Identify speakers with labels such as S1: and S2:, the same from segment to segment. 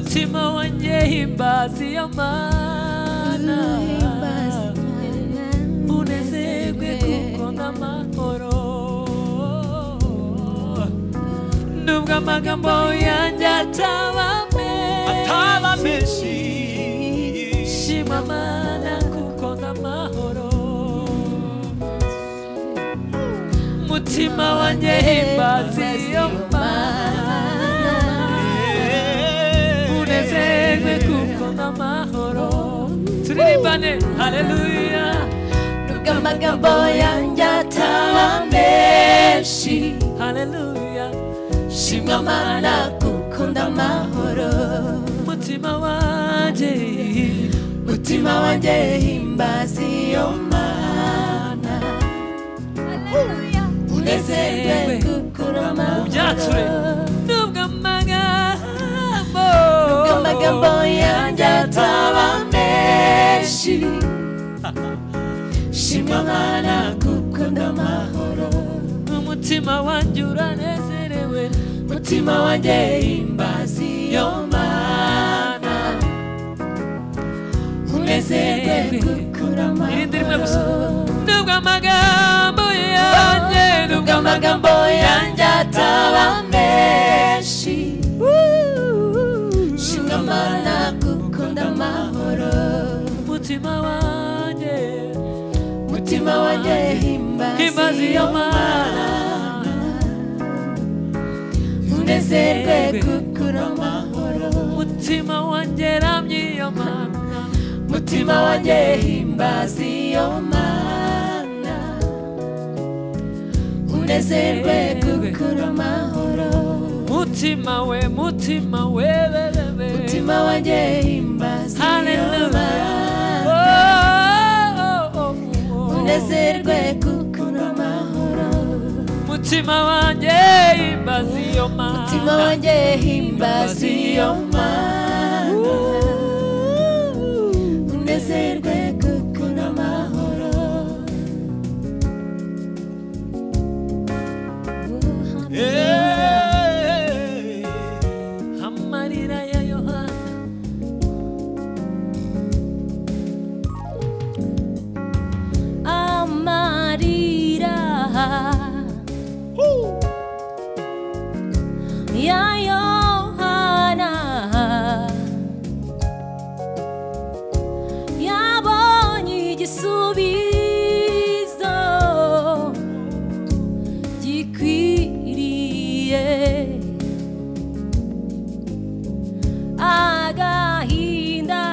S1: mutima wanjye himbaza iyo Mana unezerwe kuko ndamahoro nubwo amagambo yanjye ataba menshi shima Mana kuko ndamahoro mutima wanjye himbaza iyo Mana unezerwe kuko ndamahoro turirimbane haleluya nubwo amagambo yanjye ataba menshi haleluya shima Mana kuko ndamahoro mutima wanjye himbaza iyo Mana unezerwe kuko ndamahoro nubwo amagambo yanjye ataba menshi shima Mana kuko ndamahoro umutima wanjye uranezerewe mutima wanjye himbaza iyo Mana unezerwe kuko ndamahoro nubwo amagambo yanjye ataba menshi shima Mana kuko ndamahoro mutima wanjye himbaza iyo Mana unezerwe kuko ndamahoro mutima wanjye ramye iyo Mana mutima wanjye himbaza iyo Mana unezerwe kuko ndamahoro mutima wanjye himbaza iyo Mana unezerwe kuko ndamahoro mutima wanjye himbaza iyo Mana mutima wanjye himbaza iyo Mana unezerwe kuko ndamahoro amarira ya Yohana ya Yohana yabonye igisubizo gikwiriye agahinda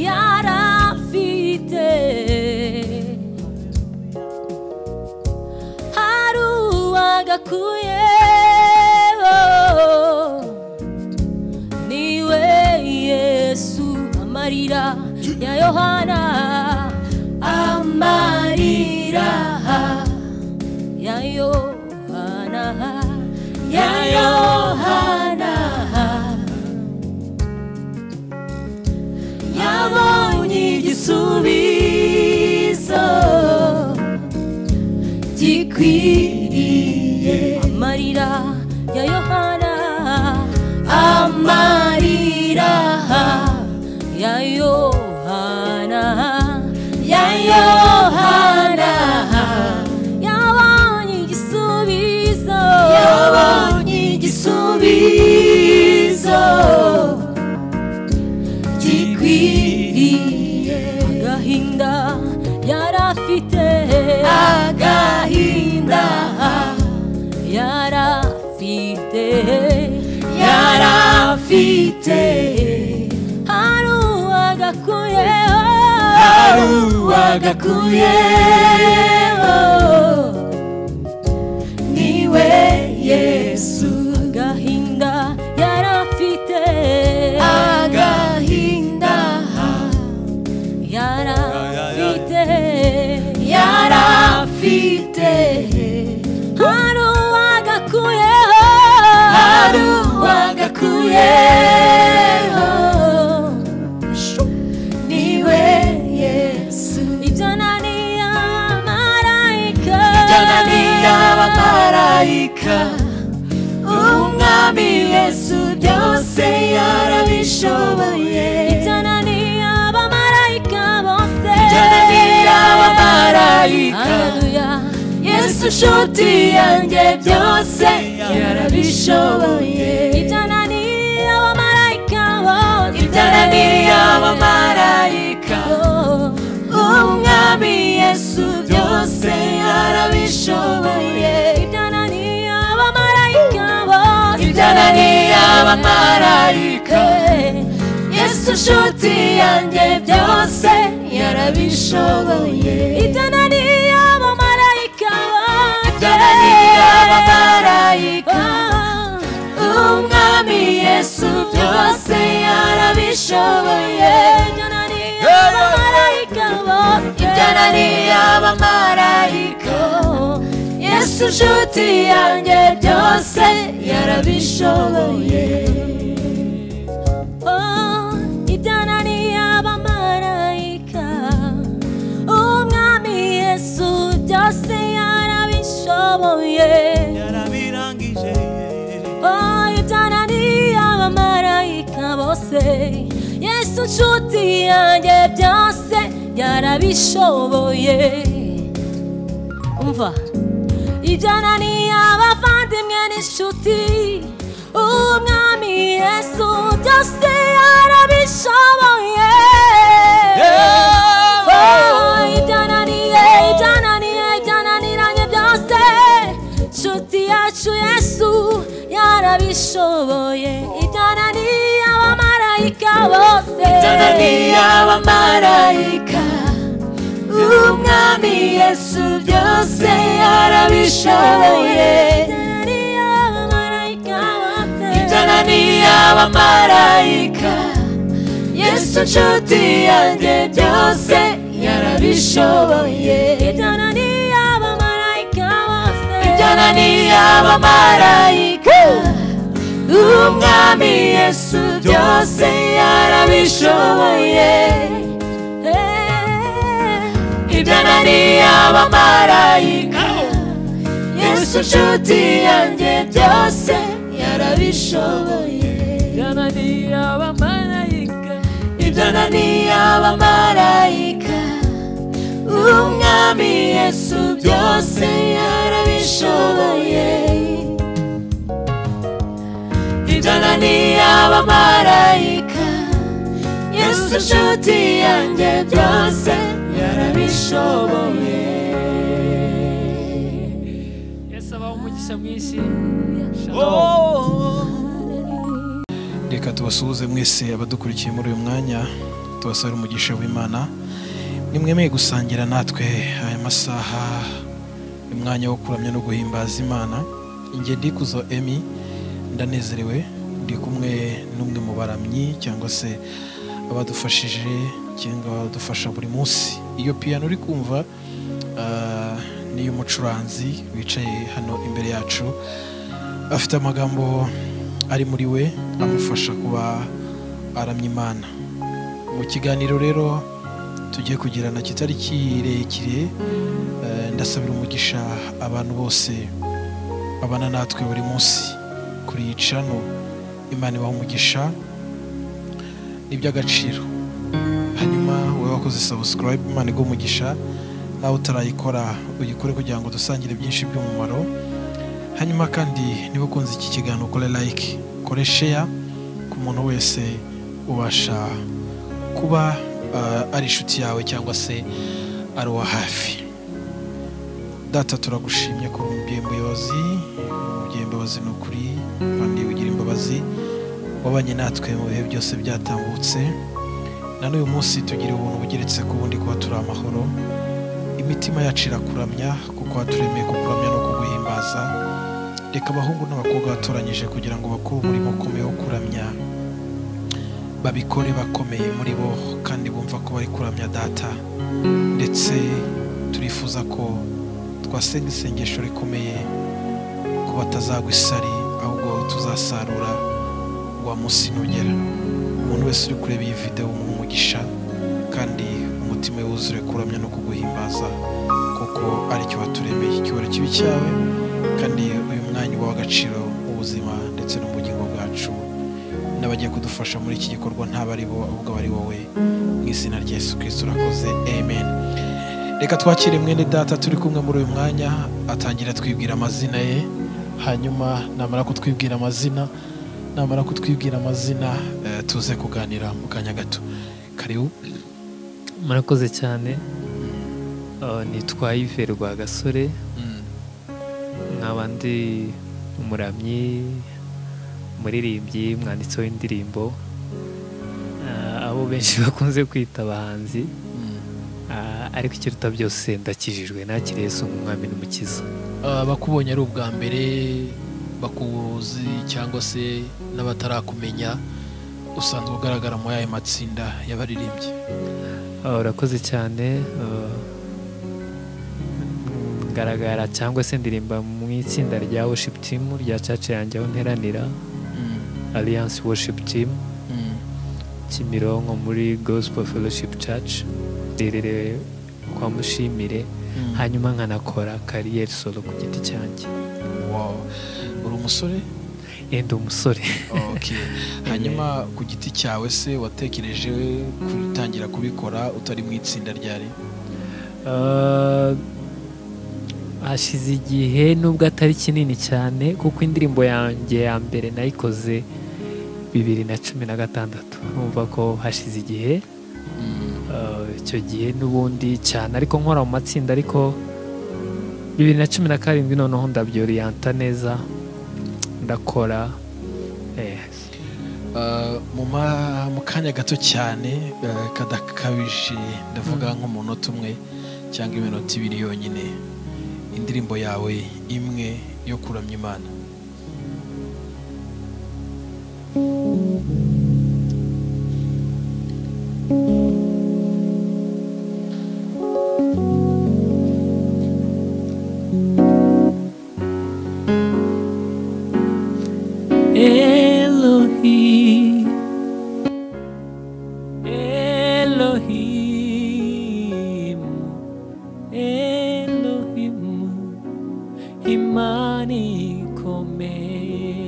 S1: yarafite agakuyeho niwe Yesu amarira ya Yohana amarira ya Yohana yabonye igisubizo gikwiriye amarira ya Yohana amarira ya Yohana yabonye igisubizo gikwiriye agahinda yarafite agakuyeho niwe Yesu agahinda yarafite agakuyeho niwe Yesu ibyananiye abamarayika umwami Yesu byose yarabishoboye ibyananiye abamarayika bose ibyananiye abamarayika haleluya Yesu nshuti yanjye byose yarabishoboye ibyananiye abamarayika bose ibyananiye abamarayika umwami Yesu byose yarabishoboye ibyananiye abamarayika bose ibyananiye abamarayika Yesu nshuti yanjye byose yarabishoboye ibyananiye abamarayika bose ibyananiye abamarayika umwami Yesu byose yarabishoboye ibyananiye abamarayika bose ibyananiye abamarayika Yesu nshuti yanjye byose yarabishoboye ibyananiye abamarayika umwami Yesu byose yarabishoboye
S2: yarabirangije
S1: ibyananiye abamarayika bose Yesu nshuti yanjye byose yarabishoboye umva ibyananiye abavandimwe n'inshuti umwami Yesu byose yarabishoboye ibyananiranye byose nshuti yacu Yesu yarabishoboye ibyananiye abamarayika bose ibyananiye abamarayika umwami Yesu byose yarabishoboye ibyananiye abamarayika bose ibyananiye abamarayika Yesu nshuti yanjye byose yarabishoboye ibyananiye abamarayika bose ibyananiye abamarayika umwami Yesu byose yarabishoboye ibyananiye abamarayika Yesu nshuti yanjye byose yarabishoboye ibyananiye abamarayika ibyananiye abamarayika umwami Yesu byose yarabishoboye ibyananiye abamarayika Yesu nshuti yanjye byose yarabishoboye
S2: Yesu abaho umugisha mwinshi
S3: reka tubasuhuze mwese abadukurikiye muri uyu mwanya tubasabira umugisha w'Imana nimwemeye gusangira natwe aya masaha umwanya wo kuramya no guhimbaza Imana inge ndikuzo Emi ndanezerewe ndi kumwe n'umwe mu baramyi cyangwa se abadufashije cyangwa abadufasha buri munsi iyo piano uri kumva ni umucuranzi wicaye hano imbere yacu afite amagambo ari muri we amufasha kuba aramya Imana mu kiganiro rero tugiye kugirana kitari kirekire ndasabira umugisha abantu bose abana natwe buri munsi kuri iyi channel Imana ibaha umugisha n'iby'agaciro hanyuma wowe wakoze subscribe Imana iguha umugisha nawe utarayikora uyikore kugira ngo dusangire byinshi by'umumaro hanyuma kandi niba ukunze iki kiganiro kore like kore share ku muntu wese ubasha kuba ari inshuti yawe cyangwa se ari uwa hafi data turagushimye ko umubyeyi imbabazi ni ukuri kandi ugira imbabazi wabanye natwe mu bihe byose byatambutse na n'uyu munsi tugira ubuntu bugeretse ku bundi kuba turi amahoro imitima yacu irakuramya kuko waturemeye kukuramya no kuguhimbaza reka abahungu n'abakobwa batoranyije kugira ngo bakore umurimo ukomeye wo kuramya babikore bakomeye muri bo kandi bumva ko bari kuramya data ndetse turifuza ko twasenga isengesho rikomeye ko batazagwa isari ahubwo tuzasarura wa munsi nugera umuntu wese uri kureba iyi video umugisha kandi umutima wuzure kuramya no kuguhimbaza kuko ari cyo waturemeye icyubahiro kibi cyawe kandi uyu mwanya w'agaciro mu buzima ndetse no mu bugingo bwacu, n'abagiye kudufasha muri iki gikorwa ntaba ari bo ahubwo ari wowe, mu izina rya Yesu Kristo urakoze, amen. Reka twakire mwene data turi kumwe muri uyu mwanya, atangira twibwira amazina ye, hanyuma namara kutwibwira amazina tuze kuganira mu kanya gato. Karibu.
S2: Murakoze cyane. Nitwa Yves Rwagasore, nkaba ndi umuramyi, umuririmbyi, umwanditsi w'indirimbo, abo benshi bakunze kwita abahanzi, ariko ikiruta byose ndakijijwe, nakiriye Yesu nk'umwami n'umukiza.
S3: Bakubonye ari ubwa mbere, bakuzi cyangwa se n'abatarakumenya, usanzwe ugaragara mu yaye matsinda y'abaririmbyi?
S2: Urakoze cyane. Ngaragara cyangwa se ndirimba mu itsinda rya worship team rya church yanjye aho nteranira, Alliance Worship Team, Kimironko muri Gospel Fellowship Church, rerere kwa Mushimire, hanyuma nkanakora career solo ku giti cyanjye.
S3: Wow, uri umusore?
S2: Ndi umusore.
S3: Okay. Hanyuma ku giti cyawe se watekereje gutangira kubikora utari mu itsinda ryari?
S2: Hashize igihe nubwo atari kinini cyane, kuko indirimbo yanjye ya mbere nayikoze 2016. Numva ko hashize igihe, icyo gihe n'ubundi cyane, ariko nkora mu matsinda, ariko 2017 noneho ndabyoriyanta neza, ndakora.
S3: Mu kanya gato cyane kadakabije, ndavuga nk'umunota umwe cyangwa iminota 2 yonyine, indirimbo yawe imwe yo kuramya Imana.
S2: Elohim, Elohim, Elohim, Imani ikomeye.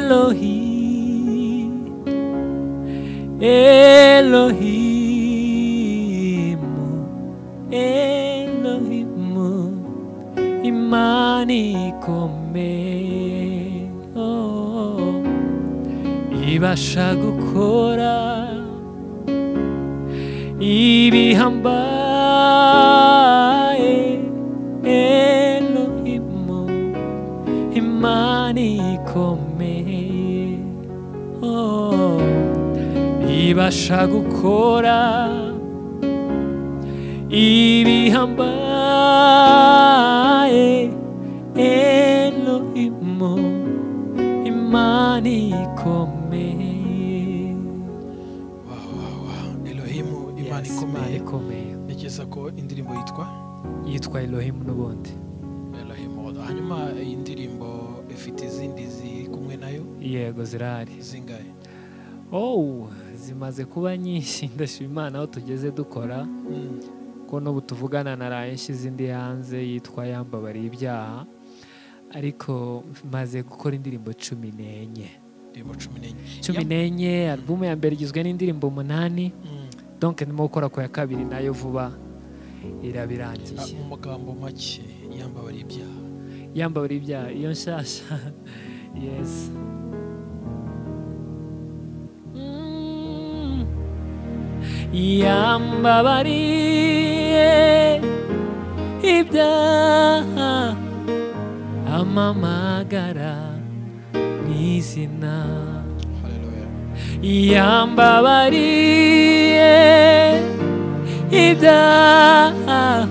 S2: Elohim, Elohim, Elohim, Imani ikomeye. Oh, ibasha gukora ibihambaye. Elohim, Imani ikomeye. Oh, ibasha gukora ibihambaye. Elohim, Imani ikomeye.
S3: Wow. Elohim, Imani ikomeye. Ntekereza ko indirimbo yitwa
S2: Elohim n'ubundi.
S3: Elohim. Hanyuma iyi ndirimbo ifite izindi ziri kumwe nayo?
S2: Yego, zirahari.
S3: Zingahe?
S2: Zimaze kuba nyinshi, ndashima Imana aho tugeze dukora, ko n'ubu tuvugana naraye nshyize indi hanze yitwa Yambabariye Ibyaha, ariko maze gukora indirimbo 14. 14. Album ya mbere igizwe n'indirimbo 8, donc ndimo gukora ku ya kabiri nayo vuba irabirangiye.
S3: Mu magambo make, Yambabariye Ibyaha
S2: iyo nshasha. Yes. Yambabariye ibyaha, amamagara mw'izina. Yambabariye ibyaha,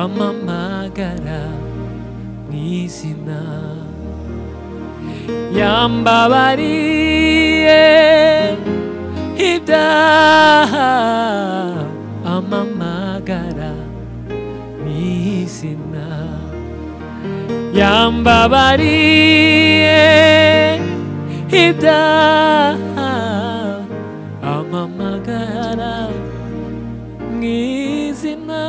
S2: amamagara mw'izina. Yambabariye ibyaha, amamagara mw'izina. Yambabariye ibyaha, amamagara mw'izina.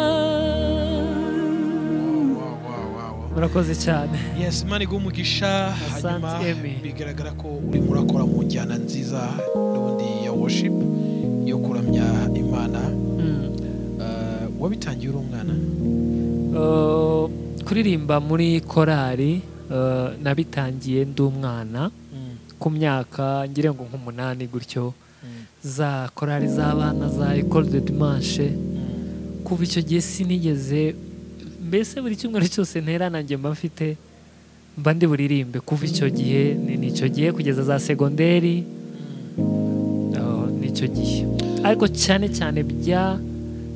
S2: murakoze cyane.
S3: Yes, Imana iguhe umugisha. Hanyuma bigaragara ko urimo urakora mu njyana nziza n'ubundi ya worship yo kuramya Imana. Wabitangiye uri umwana?
S2: Kuririmba muri korali nabitangiye ndi umwana ku myaka ngire ngo nk'umunani gutyo, za korali z'abana za École de Dimanche. Kuva icyo gihe sinigeze, mbese buri cyumweru cyose ntera nanjye mba mfite mba ndi buririmbe. Kuva icyo gihe nicyo gihe kugeza za segonderi, nicyo gihe. Ariko cyane cyane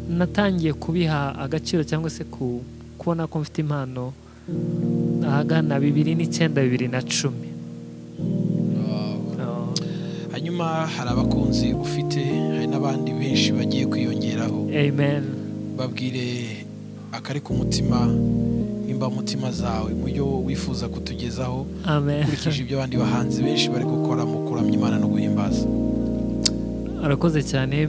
S2: natangiye kubiha agaciro cyangwa se kubona ko mfite impano ahagana 2009 2010.
S3: Hanyuma hari abakunzi ufite, hari n'abandi benshi bagiye kwiyongeraho.
S2: Amen.
S3: Babwire akari ku mutima, imba mutima zawe mu byo wifuza kutugezaho.
S2: Amen.
S3: Ukurikije ibyo abandi bahanzi benshi bari gukora mu kuramya Imana no guhimbaza.
S2: Arakoze cyane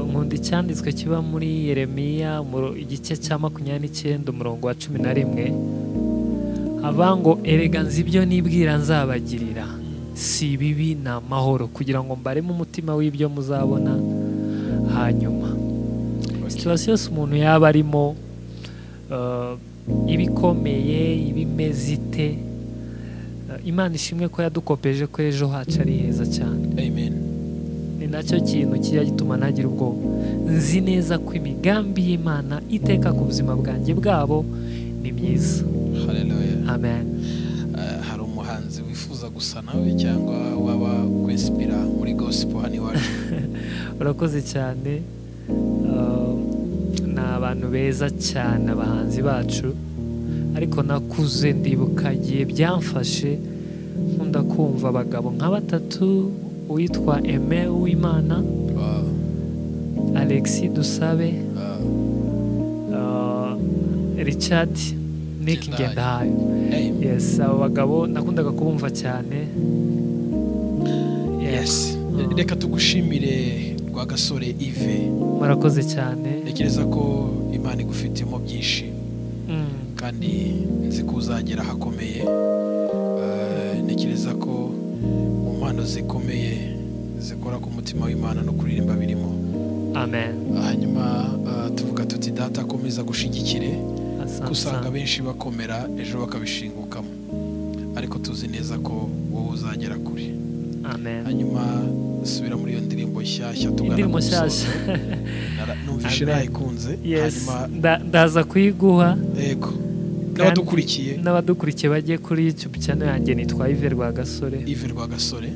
S2: nkunda icyanditswe kiba muri Yeremiya igice cya 29 umurongo wa 11, avuga ngo erega nzi ibyo nibwira nzabagirira, si bibi ni amahoro, kugira ngo mbaremo umutima w'ibyo muzabona hanyuma. Situasiyo yose umuntu yaba arimo, ibikomeye ibimeze ite, Imana ishimwe ko yadukopeje ko ejo hacu ari heza cyane.
S3: Amen.
S2: Ni nacyo kintu kijya gituma ntagira ubwoba. Nzi neza ko imigambi y'Imana iteka ku buzima bwanjye bwabo ni myiza.
S3: Hallelujah.
S2: Amen.
S3: Hari umuhanzi wifuza gusa nawe cyangwa waba kwinspira muri gospel hano iwacu?
S2: Urakoze cyane. Ni abantu beza cyane abahanzi bacu, ariko nakuze ndibuka igihe byamfashe nkunda kumva abagabo nka batatu, uwitwa Aime Uwimana, Alexis Dusabe, Richard Nick Ngendahayo. Yes, abo bagabo nakundaga kubumva cyane.
S3: Yes. Reka tugushimire Rwagasore Yves.
S2: Murakoze cyane.
S3: Ntekereza ko Imana igufitemo byinshi kandi nzi ko uzagera hakomeye. Ntekereza ko mu mpano zikomeye zikora ku mutima w'Imana no kuririmba birimo.
S2: Amen.
S3: Hanyuma tuvuga tuti data akomeza gushigikire, kusanga benshi bakomera ejo bakabishingukamo, ariko tuzi neza ko wowe uzagera kure.
S2: Amen.
S3: Hanyuma subira muri iyo ndirimbo nshyashya tugana.
S2: Indirimbo nshyashya
S3: numvise nayikunze.
S2: Hanyuma ndaza kuyiguha.
S3: Yego. N'abadukurikiye bagiye kuri YouTube channel yanjye nitwa Yves Rwagasore. Yves Rwagasore.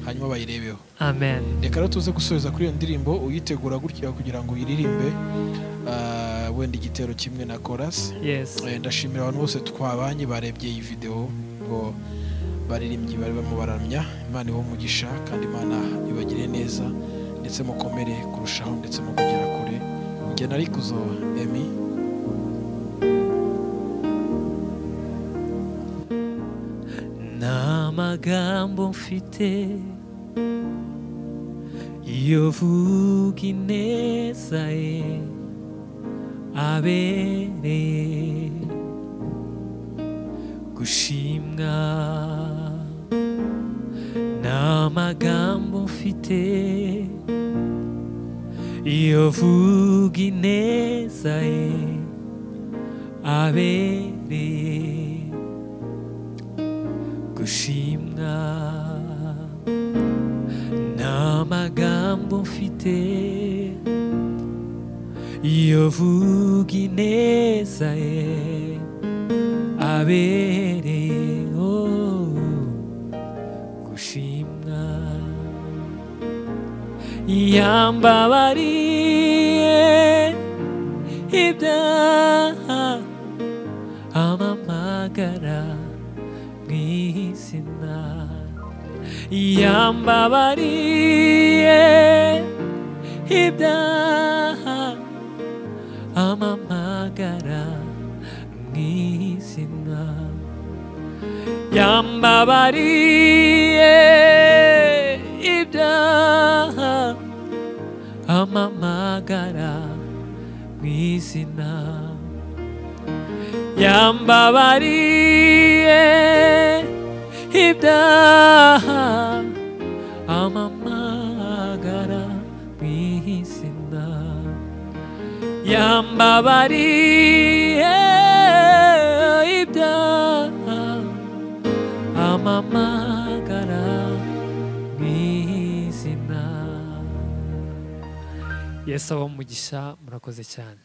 S3: Hanyuma bayirebeho.
S2: Amen.
S3: Reka rero tuze gusoza kuri iyo ndirimbo, uyitegura gutya kugira ngo uyiririmbe wenda igitero kimwe na chorus.
S2: Yes.
S3: Ndashimira abantu bose twabanye barebye iyi video ngo baririmbyi bari bamubaramya. Imana ibo mugisha kandi Imana ibagire neza ndetse mukomere kurushaho ndetse no kugera kure. Njye nari kuzo Emi.
S2: Namagambo mfite iyo vuga ineza ye abereye gushimwa. Namagambo mfite iyo vuga ineza ye abereye gushimwa. Namagambo mfite iyo vuga ineza ye abereye gushimwa. Yambabariye ibyaha amamagara mw'izina. Yambabariye ibyaha amamagara mw'izina. Yambabariye ibyaha amamagara mw'izina. yambabariye ibyaha amamagara mw'izina yambabariye ibyaha amamagara mw'izina. Yesu abamugisha, murakoze cyane.